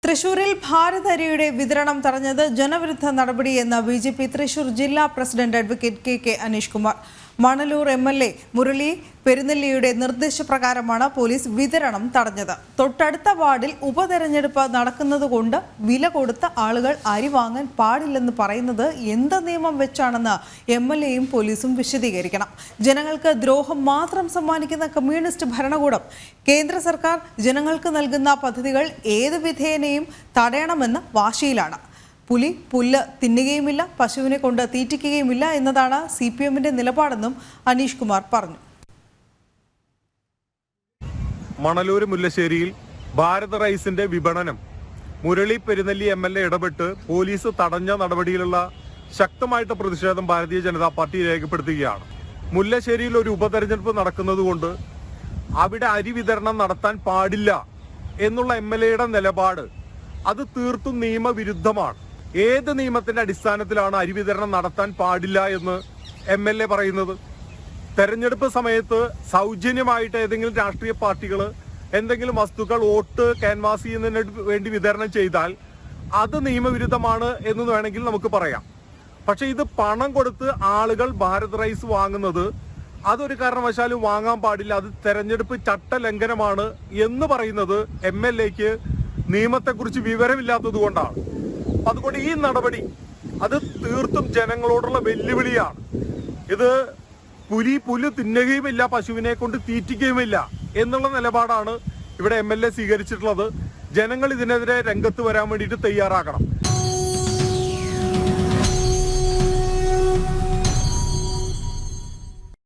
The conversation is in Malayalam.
തൃശൂരിൽ ഭാരതരിയുടെ വിതരണം തടഞ്ഞത് ജനവിരുദ്ധ നടപടിയെന്ന് ബിജെപി തൃശൂർ ജില്ലാ president advocate K Aneesh Kumar. Manalur MLA Murali പെരുന്നെല്ലിയുടെ നിർദ്ദേശപ്രകാരമാണ് പോലീസ് വിതരണം തടഞ്ഞത്. തൊട്ടടുത്ത വാർഡിൽ ഉപതെരഞ്ഞെടുപ്പ് നടക്കുന്നതുകൊണ്ട് വില കൊടുത്ത ആളുകൾ അരി വാങ്ങാൻ പാടില്ലെന്ന് പറയുന്നത് എന്ത് നിയമം വെച്ചാണെന്ന് എംഎൽഎയും പോലീസും വിശദീകരിക്കണം. ജനങ്ങൾക്ക് ദ്രോഹം മാത്രം സമ്മാനിക്കുന്ന കമ്മ്യൂണിസ്റ്റ് ഭരണകൂടം കേന്ദ്ര സർക്കാർ ജനങ്ങൾക്ക് നൽകുന്ന പദ്ധതികൾ ഏത് വിധേനയും തടയണമെന്ന് വാശിയിലാണ്. പുല്ല് തിന്നുകയുമില്ല, പശുവിനെ കൊണ്ട് തീറ്റിക്കുകയുമില്ല എന്നതാണ് CPMന്റെ നിലപാടെന്നും അനീഷ് കുമാർ പറഞ്ഞു. മണലൂർ മുല്ലശ്ശേരിയിൽ ഭാരത് റൈസിന്റെ വിപണനം മുരളി പെരുന്നെല്ലി MLA ഇടപെട്ട് പോലീസ് തടഞ്ഞ നടപടിയിലുള്ള ശക്തമായിട്ട് പ്രതിഷേധം ഭാരതീയ ജനതാ പാർട്ടി രേഖപ്പെടുത്തുകയാണ്. മുല്ലശ്ശേരിയിൽ ഒരു ഉപതെരഞ്ഞെടുപ്പ് നടക്കുന്നതുകൊണ്ട് അവിടെ അരി വിതരണം നടത്താൻ പാടില്ല എന്നുള്ള MLAയുടെ നിലപാട് അത് തീർത്തും നിയമവിരുദ്ധമാണ്. ഏത് നിയമത്തിന്റെ അടിസ്ഥാനത്തിലാണ് അരി വിതരണം നടത്താൻ പാടില്ല എന്ന് MLA പറയുന്നത്? തെരഞ്ഞെടുപ്പ് സമയത്ത് സൗജന്യമായിട്ട് ഏതെങ്കിലും രാഷ്ട്രീയ പാർട്ടികൾ എന്തെങ്കിലും വസ്തുക്കൾ വോട്ട് ക്യാൻവാസ് ചെയ്യുന്നതിന് വേണ്ടി വിതരണം ചെയ്താൽ അത് നിയമവിരുദ്ധമാണ് എന്ന് വേണമെങ്കിൽ നമുക്ക് പറയാം. പക്ഷെ ഇത് പണം കൊടുത്ത് ആളുകൾ ഭാരത് റൈസ് വാങ്ങുന്നത് അതൊരു കാരണവശാലും വാങ്ങാൻ പാടില്ല, അത് തെരഞ്ഞെടുപ്പ് ചട്ടലംഘനമാണ് എന്ന് പറയുന്നത് MLAക്ക് നിയമത്തെക്കുറിച്ച് വിവരമില്ലാത്തത് കൊണ്ടാണ്. അതുകൊണ്ട് ഈ നടപടി അത് തീർത്തും ജനങ്ങളോടുള്ള വെല്ലുവിളിയാണ്. ഇത് പുല്ല് തിന്നുകയുമില്ല, പശുവിനെ കൊണ്ട് തീറ്റിക്കുകയുമില്ല എന്നുള്ള നിലപാടാണ് ഇവിടെ MLA സ്വീകരിച്ചിട്ടുള്ളത്. ജനങ്ങൾ ഇതിനെതിരെ രംഗത്ത് വരാൻ വേണ്ടിയിട്ട് തയ്യാറാക്കണം.